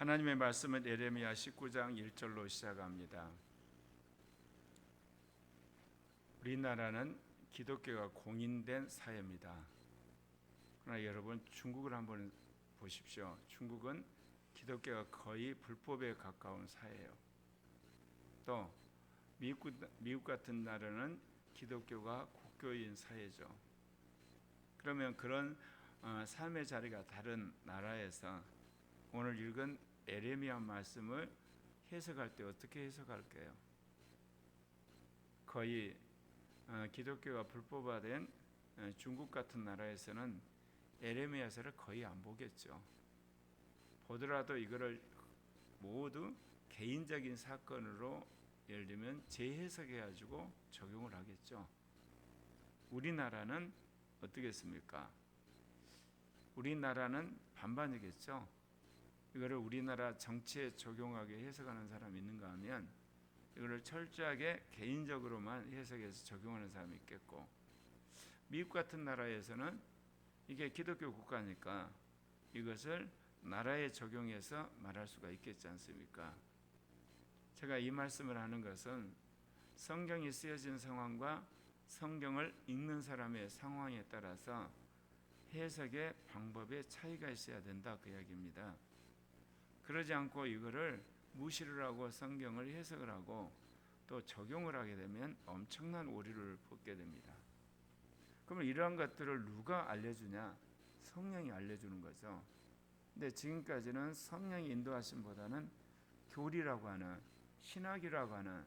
하나님의 말씀은 예레미야 19장 1절로 시작합니다. 우리나라는 기독교가 공인된 사회입니다. 그러나 여러분, 중국을 한번 보십시오. 중국은 기독교가 거의 불법에 가까운 사회예요. 또 미국 같은 나라는 기독교가 국교인 사회죠. 그러면 그런 삶의 자리가 다른 나라에서 오늘 읽은 예레미야 말씀을 해석할 때 어떻게 해석할까요? 거의 기독교가 불법화된 중국 같은 나라에서는 예레미야서를 거의 안 보겠죠. 보더라도 이거를 모두 개인적인 사건으로 예를 들면 재해석해가지고 적용을 하겠죠. 우리나라는 어떻겠습니까? 우리나라는 반반이겠죠. 이거를 우리나라 정치에 적용하게 해석하는 사람이 있는가 하면 이거를 철저하게 개인적으로만 해석해서 적용하는 사람이 있겠고, 미국 같은 나라에서는 이게 기독교 국가니까 이것을 나라에 적용해서 말할 수가 있겠지 않습니까? 제가 이 말씀을 하는 것은 성경이 쓰여진 상황과 성경을 읽는 사람의 상황에 따라서 해석의 방법에 차이가 있어야 된다, 그 이야기입니다. 그러지 않고 이거를 무시를 하고 성경을 해석을 하고 또 적용을 하게 되면 엄청난 오류를 벗게 됩니다. 그러면 이러한 것들을 누가 알려주냐? 성령이 알려주는 거죠. 근데 지금까지는 성령이 인도하심보다는 교리라고 하는, 신학이라고 하는,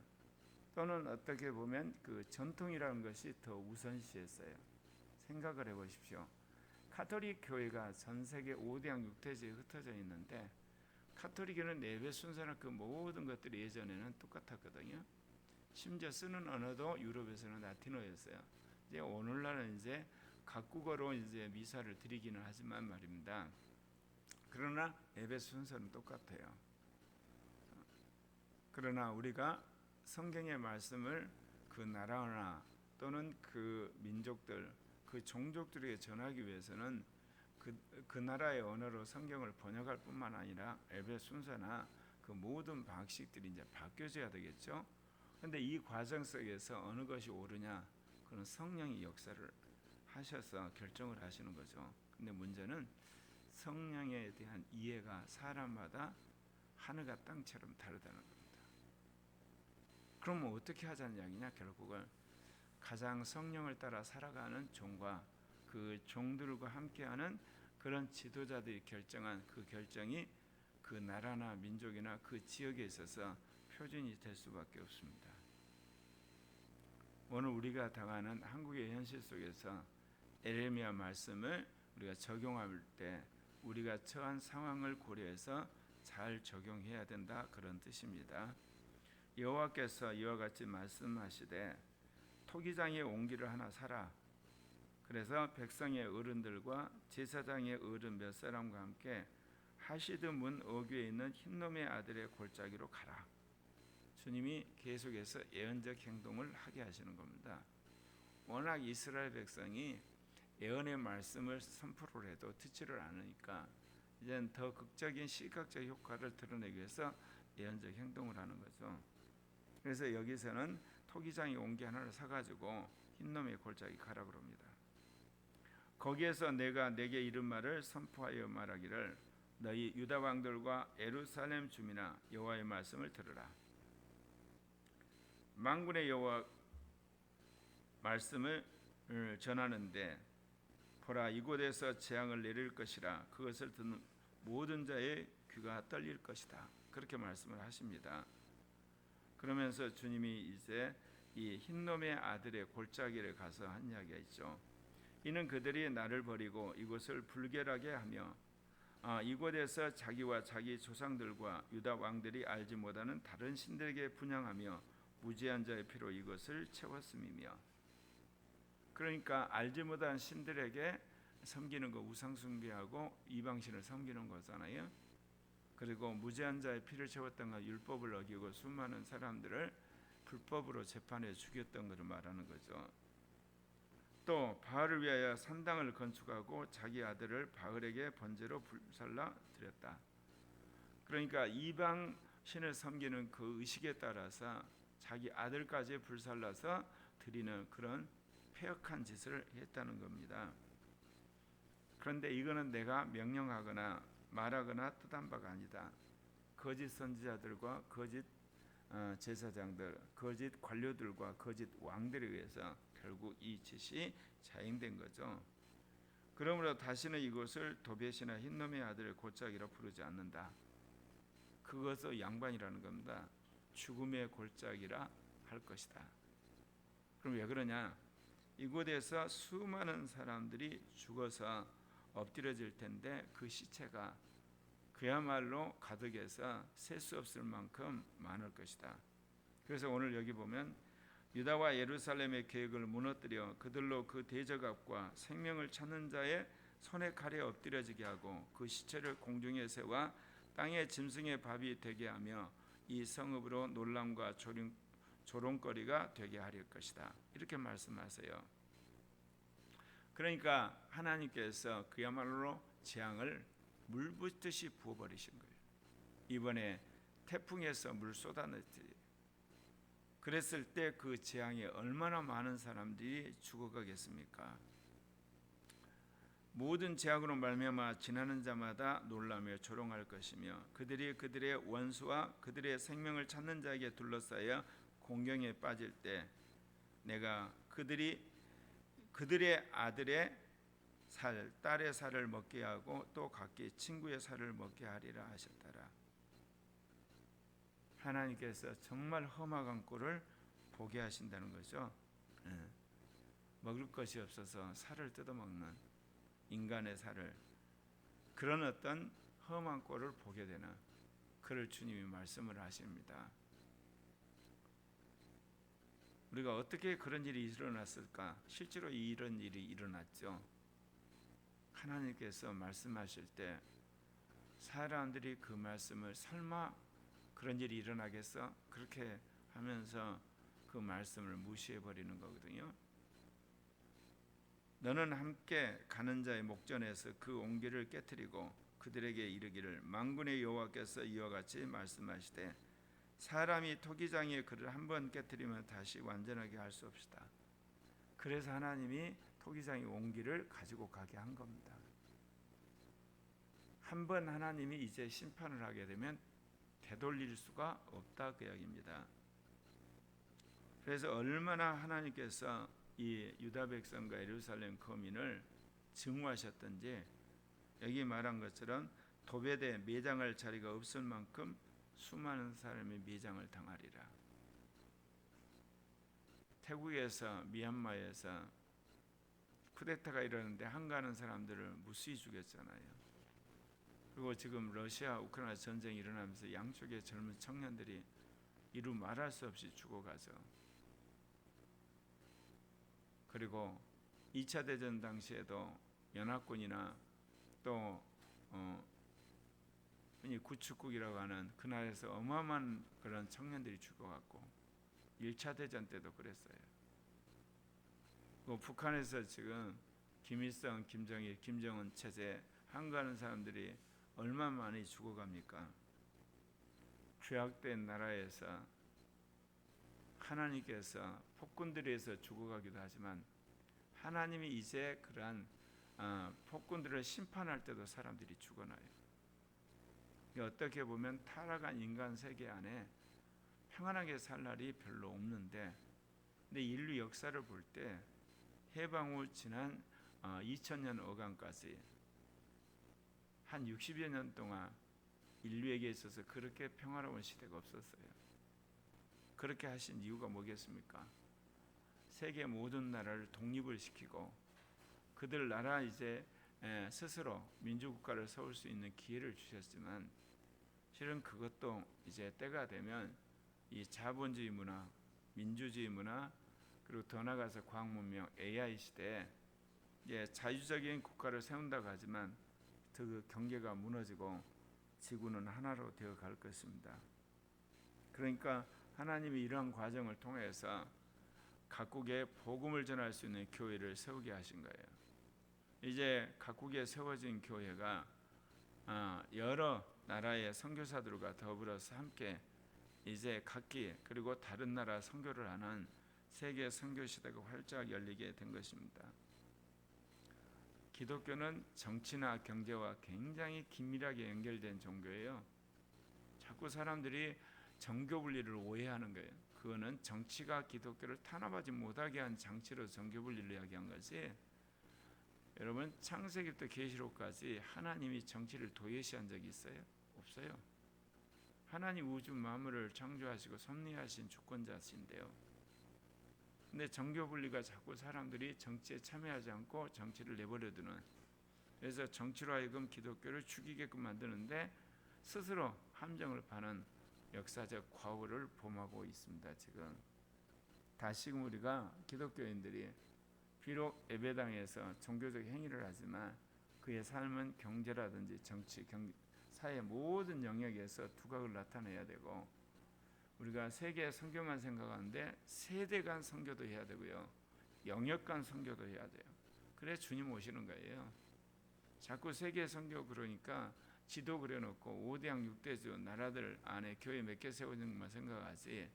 또는 어떻게 보면 그 전통이라는 것이 더 우선시했어요. 생각을 해보십시오. 가톨릭 교회가 전 세계 5대양 6대지에 흩어져 있는데 가톨릭에는 예배 순서나 그 모든 것들이 예전에는 똑같았거든요. 심지어 쓰는 언어도 유럽에서는 라틴어였어요. 이제 오늘날은 이제 각국어로 이제 미사를 드리기는 하지만 말입니다. 그러나 예배 순서는 똑같아요. 그러나 우리가 성경의 말씀을 그 나라나 또는 그 민족들, 그 종족들에게 전하기 위해서는 그 나라의 언어로 성경을 번역할 뿐만 아니라 예배 순서나 그 모든 방식들이 이제 바뀌어져야 되겠죠. 그런데 이 과정 속에서 어느 것이 옳으냐, 그런 성령이 역사를 하셔서 결정을 하시는 거죠. 근데 문제는 성령에 대한 이해가 사람마다 하늘과 땅처럼 다르다는 겁니다. 그러면 어떻게 하자는 이야기냐? 결국은 가장 성령을 따라 살아가는 종과 그 종들과 함께하는 그런 지도자들이 결정한 그 결정이 그 나라나 민족이나 그 지역에 있어서 표준이 될 수밖에 없습니다. 오늘 우리가 당하는 한국의 현실 속에서 예레미야 말씀을 우리가 적용할 때 우리가 처한 상황을 고려해서 잘 적용해야 된다, 그런 뜻입니다. 여호와께서 이와 같이 말씀하시되 토기장에 옹기를 하나 사라. 그래서 백성의 어른들과 제사장의 어른 몇 사람과 함께 하시드 문 어귀에 있는 흰놈의 아들의 골짜기로 가라. 주님이 계속해서 예언적 행동을 하게 하시는 겁니다. 워낙 이스라엘 백성이 예언의 말씀을 선포를 해도 듣지를 않으니까 이제는 더 극적인 시각적 효과를 드러내기 위해서 예언적 행동을 하는 거죠. 그래서 여기서는 토기장이 옹기 하나를 사가지고 흰놈의 골짜기 가라 그럽니다. 거기에서 내가 내게 이른 말을 선포하여 말하기를 너희 유다 왕들과 예루살렘 주민아, 여호와의 말씀을 들으라. 만군의 여호와 말씀을 전하는데 보라, 이곳에서 재앙을 내릴 것이라. 그것을 듣는 모든 자의 귀가 떨릴 것이다. 그렇게 말씀을 하십니다. 그러면서 주님이 이제 이 흰놈의 아들의 골짜기를 가서 한 이야기가 있죠. 이는 그들이 나를 버리고 이곳을 불결하게 하며 이곳에서 자기와 자기 조상들과 유다 왕들이 알지 못하는 다른 신들에게 분향하며 무지한 자의 피로 이것을 채웠음이며, 그러니까 알지 못한 신들에게 섬기는 거, 우상 숭배하고 이방신을 섬기는 거잖아요. 그리고 무지한 자의 피를 채웠던 것, 율법을 어기고 수많은 사람들을 불법으로 재판해 죽였던 것을 말하는 거죠. 또 바알을 위하여 산당을 건축하고 자기 아들을 바알에게 번제로 불살라 드렸다. 그러니까 이방 신을 섬기는 그 의식에 따라서 자기 아들까지 불살라서 드리는 그런 폐역한 짓을 했다는 겁니다. 그런데 이거는 내가 명령하거나 말하거나 뜻한 바가 아니다. 거짓 선지자들과 거짓 제사장들, 거짓 관료들과 거짓 왕들에 의해서 결국 이 짓이 자행된 거죠. 그러므로 다시는 이곳을 도벳이나 흰놈의 아들 골짜기라 부르지 않는다. 그것도 양반이라는 겁니다. 죽음의 골짜기라 할 것이다. 그럼 왜 그러냐? 이곳에서 수많은 사람들이 죽어서 엎드려질 텐데 그 시체가 그야말로 가득해서 셀 수 없을 만큼 많을 것이다. 그래서 오늘 여기 보면 유다와 예루살렘의 계획을 무너뜨려 그들로 그 대적압과 생명을 찾는 자의 손에 칼에 엎드려지게 하고 그 시체를 공중에 세워 땅의 짐승의 밥이 되게 하며 이 성읍으로 놀람과 조롱거리가 되게 하릴 것이다. 이렇게 말씀하세요. 그러니까 하나님께서 그야말로 재앙을 물 붓듯이 부어버리신 거예요. 이번에 태풍에서 물 쏟아냈지. 그랬을 때 그 재앙에 얼마나 많은 사람들이 죽어가겠습니까? 모든 재앙으로 말미암아 지나는 자마다 놀라며 조롱할 것이며 그들이 그들의 원수와 그들의 생명을 찾는 자에게 둘러싸여 공경에 빠질 때 내가 그들의 아들의 살, 딸의 살을 먹게 하고 또 각기 친구의 살을 먹게 하리라 하셨더라. 하나님께서 정말 험악한 꼴을 보게 하신다는 거죠. 먹을 것이 없어서 살을 뜯어먹는 인간의 살을, 그런 어떤 험한 꼴을 보게 되는, 그를 주님이 말씀을 하십니다. 우리가 어떻게 그런 일이 일어났을까? 실제로 이런 일이 일어났죠. 하나님께서 말씀하실 때 사람들이 그 말씀을 설마 그런 일이 일어나겠어? 그렇게 하면서 그 말씀을 무시해버리는 거거든요. 너는 함께 가는 자의 목전에서 그 옹기를 깨뜨리고 그들에게 이르기를 만군의 여호와께서 이와 같이 말씀하시되 사람이 토기장의 그를 한번 깨뜨리면 다시 완전하게 할 수 없이다. 그래서 하나님이 토기장의 옹기를 가지고 가게 한 겁니다. 한번 하나님이 이제 심판을 하게 되면 되돌릴 수가 없다 그 이야기입니다. 그래서 얼마나 하나님께서 이 유다 백성과 예루살렘 거민을 증오하셨던지 여기 말한 것처럼 도벳에 매장할 자리가 없을 만큼 수많은 사람이 매장을 당하리라. 태국에서 미얀마에서 쿠데타가 일어났는데 한가하는 사람들을 무수히 죽였잖아요. 그리고 지금 러시아 우크라이나 전쟁이 일어나면서 양쪽의 젊은 청년들이 이루 말할 수 없이 죽어가죠. 그리고 2차 대전 당시에도 연합군이나 또 흔히 구축국이라고 하는 그 나라에서 어마어마한 그런 청년들이 죽어갔고 1차 대전 때도 그랬어요. 북한에서 지금 김일성, 김정일, 김정은 체제 한가하는 사람들이 얼마나 많이 죽어갑니까? 죄악된 나라에서 하나님께서 폭군들에서 죽어가기도 하지만 하나님이 이제 그러한 폭군들을 심판할 때도 사람들이 죽어나요. 어떻게 보면 타락한 인간 세계 안에 평안하게 살 날이 별로 없는데, 근데 인류 역사를 볼 때 해방 후 지난 2000년 어간까지 한 60여 년 동안 인류에게 있어서 그렇게 평화로운 시대가 없었어요. 그렇게 하신 이유가 뭐겠습니까? 세계 모든 나라를 독립을 시키고 그들 나라 이제 스스로 민주국가를 세울 수 있는 기회를 주셨지만 실은 그것도 이제 때가 되면 이 자본주의 문화, 민주주의 문화, 그리고 더 나아가서 과학문명, AI 시대에 이제 자주적인 국가를 세운다고 하지만 그 경계가 무너지고 지구는 하나로 되어 갈 것입니다. 그러니까 하나님이 이러한 과정을 통해서 각국에 복음을 전할 수 있는 교회를 세우게 하신 거예요. 이제 각국에 세워진 교회가 여러 나라의 선교사들과 더불어서 함께 이제 각기 그리고 다른 나라 선교를 하는 세계 선교 시대가 활짝 열리게 된 것입니다. 기독교는 정치나 경제와 굉장히 긴밀하게 연결된 종교예요. 자꾸 사람들이 정교 분리를 오해하는 거예요. 그거는 정치가 기독교를 탄압하지 못하게 한 장치로 정교 분리를 이야기한 것이, 여러분 창세기부터 계시록까지 하나님이 정치를 도외시한 적이 있어요? 없어요. 하나님 우주 만물을 창조하시고 섭리하신 주권자신데요. 근데 정교 분리가 자꾸 사람들이 정치에 참여하지 않고 정치를 내버려두는, 그래서 정치로 하여금 기독교를 죽이게끔 만드는데 스스로 함정을 파는 역사적 과오를 범하고 있습니다. 지금 다시금 우리가 기독교인들이 비록 예배당에서 종교적 행위를 하지만 그의 삶은 경제라든지 정치, 사회 모든 영역에서 두각을 나타내야 되고, 우리가 세계 선교만 생각하는데 세대 간 선교도 해야 되고요, 영역 간 선교도 해야 돼요. 그래 주님 오시는 거예요. 자꾸 세계 선교 그러니까 지도 그려놓고 5대양 6대주 나라들 안에 교회 몇 개 세우는 것만 생각하지,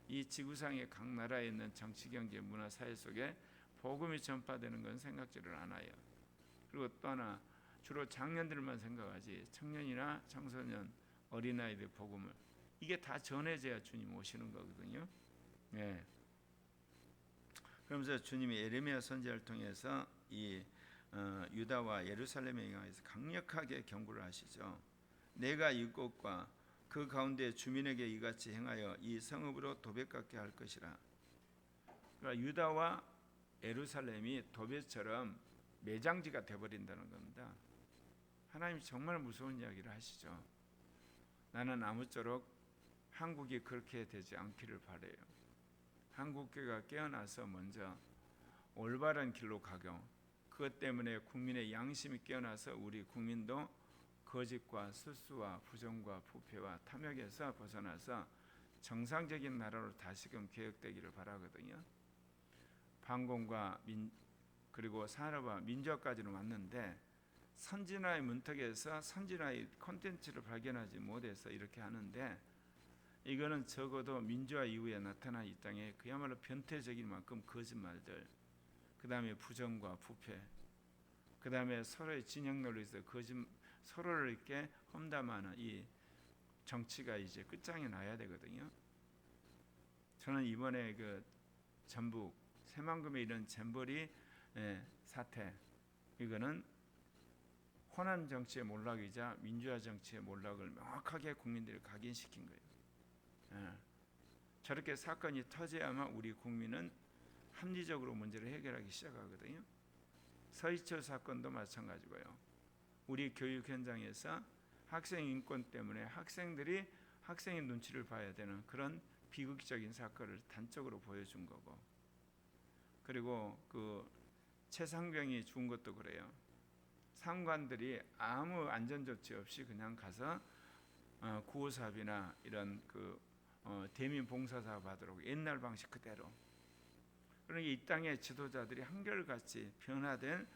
이 지구상의 각 나라에 있는 정치, 경제, 문화, 사회 속에 복음이 전파되는 건 생각지를 않아요. 그리고 또 하나, 주로 장년들만 생각하지 청년이나 청소년, 어린아이들 복음을, 이게 다 전해져야 주님 오시는 거거든요. 네. 그러면서 주님이 예레미야 선지자를 통해서 이 유다와 예루살렘에 향해서 강력하게 경고를 하시죠. 내가 이곳과 그 가운데 주민에게 이같이 행하여 이 성읍으로 도배깎게 할 것이라. 그러니까 유다와 예루살렘이 도배처럼 매장지가 되어버린다는 겁니다. 하나님이 정말 무서운 이야기를 하시죠. 나는 아무쪼록 한국이 그렇게 되지 않기를 바라요. 한국교회가 깨어나서 먼저 올바른 길로 가고, 그것 때문에 국민의 양심이 깨어나서 우리 국민도 거짓과 수수와 부정과 부패와 탐욕에서 벗어나서 정상적인 나라로 다시금 개혁되기를 바라거든요. 반공과 그리고 산업화, 민주화까지는 왔는데 선진화의 문턱에서 선진화의 콘텐츠를 발견하지 못해서 이렇게 하는데, 이거는 적어도 민주화 이후에 나타난 이 땅에 그야말로 변태적인 만큼 거짓말들, 그 다음에 부정과 부패, 그 다음에 서로의 진영 논리에서 서로를 이렇게 험담하는 이 정치가 이제 끝장이 나야 되거든요. 저는 이번에 그 전북 새만금에 이런 잼버리 사태, 이거는 호남 정치의 몰락이자 민주화 정치의 몰락을 명확하게 국민들이 각인시킨 거예요. 저렇게 사건이 터져야만 우리 국민은 합리적으로 문제를 해결하기 시작하거든요. 서희철 사건도 마찬가지고요. 우리 교육 현장에서 학생 인권 때문에 학생들이 학생의 눈치를 봐야 되는 그런 비극적인 사건을 단적으로 보여준 거고, 그리고 그 최상병이 죽은 것도 그래요. 상관들이 아무 안전 조치 없이 그냥 가서 구호사업이나 이런 대민 봉사사업 하도록 옛날 방식 그대로. 그러니까 이 땅의 지도자들이 한결같이 변화된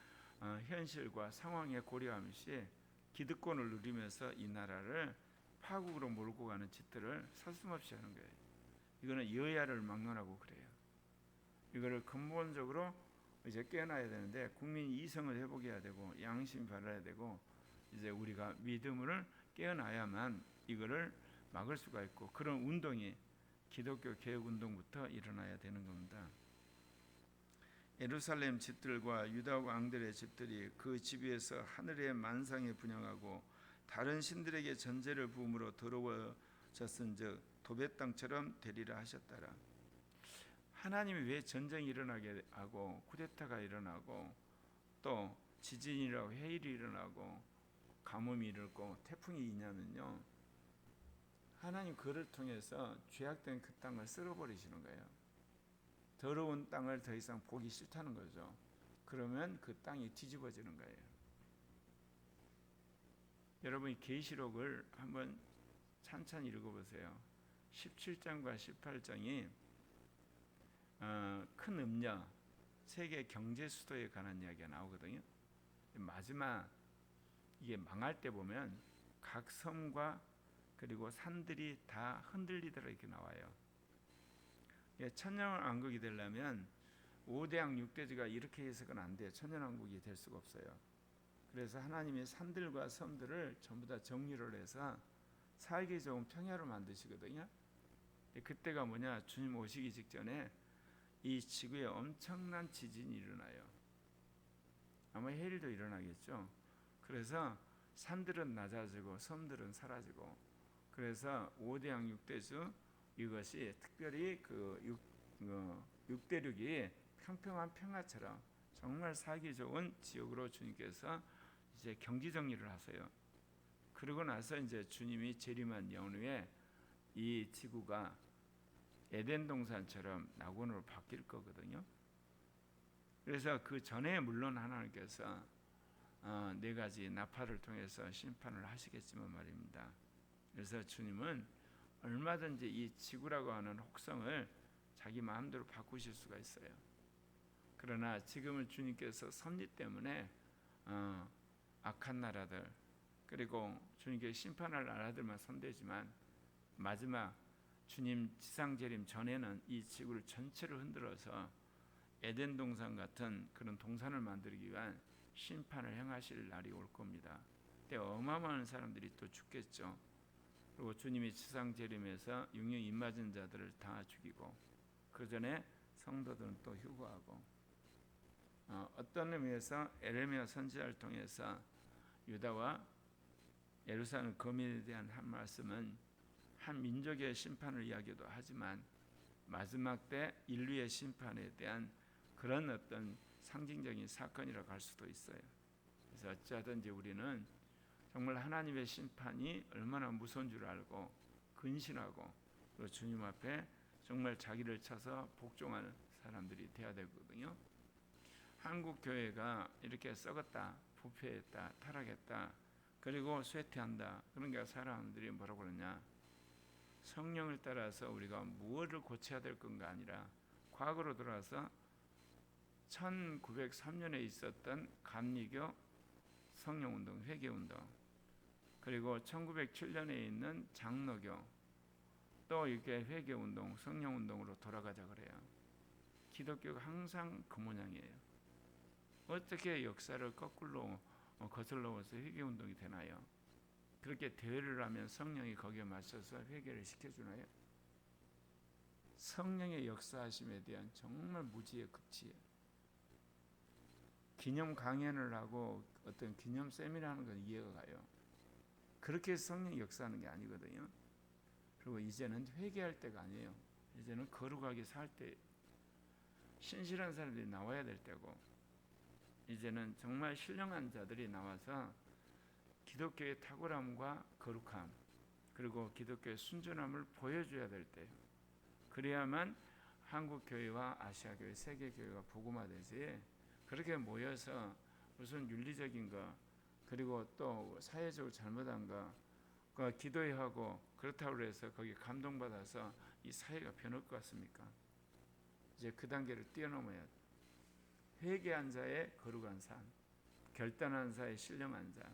현실과 상황에 고려하면서 기득권을 누리면서 이 나라를 파국으로 몰고 가는 짓들을 서슴없이 하는 거예요. 이거는 여야를 막론하고 그래요. 이거를 근본적으로 이제 깨어나야 되는데, 국민 이성을 회복해야 되고 양심 발휘해야 되고, 이제 우리가 믿음을 깨어나야만 이거를 막을 수가 있고, 그런 운동이 기독교 개혁 운동부터 일어나야 되는 겁니다. 예루살렘 집들과 유다 왕들의 집들이 그 집 위에서 하늘의 만상에 분양하고 다른 신들에게 전제를 부음으로 더러워졌은즉 도배 땅처럼 되리라 하셨더라. 하나님이 왜 전쟁이 일어나게 하고 쿠데타가 일어나고 또 지진이라고 해일이 일어나고 가뭄이 일어나고 태풍이 있냐면요, 하나님 그를 통해서 죄악된 그 땅을 쓸어버리시는 거예요. 더러운 땅을 더 이상 보기 싫다는 거죠. 그러면 그 땅이 뒤집어지는 거예요. 여러분이 계시록을 한번 찬찬히 읽어보세요. 17장과 18장이 큰 음녀, 세계 경제 수도에 관한 이야기가 나오거든요. 마지막 이게 망할 때 보면 각 섬과 그리고 산들이 다 흔들리더라 이렇게 나와요. 천년왕국이 되려면 5대왕 6대주가 이렇게 해석은 안 돼요. 천년왕국이 될 수가 없어요. 그래서 하나님이 산들과 섬들을 전부 다 정리를 해서 살기 좋은 평야로 만드시거든요. 그때가 뭐냐? 주님 오시기 직전에 이 지구에 엄청난 지진이 일어나요. 아마 해일도 일어나겠죠. 그래서 산들은 낮아지고 섬들은 사라지고, 그래서 5대왕 6대주 이것이 특별히 그 6대륙이 평평한 평화처럼 정말 살기 좋은 지역으로 주님께서 이제 경지 정리를 하세요. 그러고 나서 이제 주님이 재림한 연후에 이 지구가 에덴 동산처럼 낙원으로 바뀔 거거든요. 그래서 그 전에 물론 하나님께서 네 가지 나팔을 통해서 심판을 하시겠지만 말입니다. 그래서 주님은 얼마든지 이 지구라고 하는 혹성을 자기 마음대로 바꾸실 수가 있어요. 그러나 지금은 주님께서 섭리 때문에 악한 나라들 그리고 주님께서 심판할 나라들만 선대지만 마지막 주님 지상 재림 전에는 이 지구를 전체를 흔들어서 에덴 동산 같은 그런 동산을 만들기 위한 심판을 행하실 날이 올 겁니다. 그때 어마어마한 사람들이 또 죽겠죠. 그리고 주님이 지상 재림에서 육령 입맞은 자들을 다 죽이고 그 전에 성도들은 또 휴거하고, 어떤 의미에서 에레미야 선지자를 통해서 유다와 예루살렘 거민에 대한 한 말씀은 한 민족의 심판을 이야기도 하지만 마지막 때 인류의 심판에 대한 그런 어떤 상징적인 사건이라고 할 수도 있어요. 그래서 어찌하든지 우리는 정말 하나님의 심판이 얼마나 무서운 줄 알고 근신하고 또 주님 앞에 정말 자기를 쳐서 복종하는 사람들이 돼야 되거든요. 한국 교회가 이렇게 썩었다, 부패했다, 타락했다, 그리고 쇠퇴한다. 그러니까 사람들이 뭐라고 그러냐? 성령을 따라서 우리가 무엇을 고쳐야 될 건가 아니라 과거로 돌아서 1903년에 있었던 감리교 성령운동, 회개운동, 그리고 1907년에 있는 장로교, 또 이렇게 회개운동, 성령운동으로 돌아가자 그래요. 기독교가 항상 그 모양이에요. 어떻게 역사를 거꾸로 거슬러서 회개운동이 되나요? 그렇게 대회를 하면 성령이 거기에 맞춰서 회개를 시켜주나요? 성령의 역사하심에 대한 정말 무지의 극치예요. 기념 강연을 하고 어떤 기념 세미나하는 건 이해가 가요. 그렇게 성령이 역사하는 게 아니거든요. 그리고 이제는 회개할 때가 아니에요. 이제는 거룩하게 살 때, 신실한 사람들이 나와야 될 때고, 이제는 정말 신령한 자들이 나와서 기독교의 탁월함과 거룩함 그리고 기독교의 순전함을 보여줘야 될 때예요. 그래야만 한국교회와 아시아교회, 세계교회가 복음화되지, 그렇게 모여서 무슨 윤리적인 거 그리고 또 사회적으로 잘못한 거 기도해야 하고 그렇다고 해서 거기 감동받아서 이 사회가 변할 것 같습니까? 이제 그 단계를 뛰어넘어야 돼. 회개한 자의 거룩한 삶, 결단한 자의 신령한 자,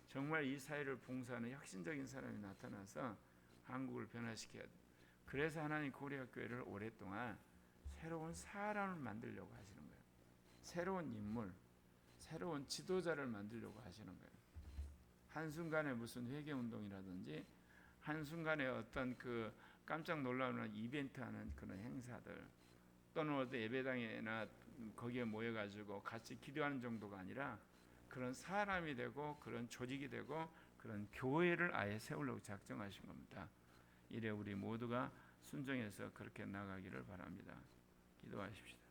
정말 이 사회를 봉사하는 혁신적인 사람이 나타나서 한국을 변화시켜야 돼. 그래서 하나님 고리학 교회를 오랫동안 새로운 사람을 만들려고 하시는 거예요. 새로운 인물, 새로운 지도자를 만들려고 하시는 거예요. 한순간에 무슨 회개운동이라든지 한순간에 어떤 그 깜짝 놀라는 이벤트하는 그런 행사들, 또는 어떤 예배당이나 거기에 모여가지고 같이 기도하는 정도가 아니라 그런 사람이 되고 그런 조직이 되고 그런 교회를 아예 세우려고 작정하신 겁니다. 이래 우리 모두가 순종해서 그렇게 나가기를 바랍니다. 기도하십시다.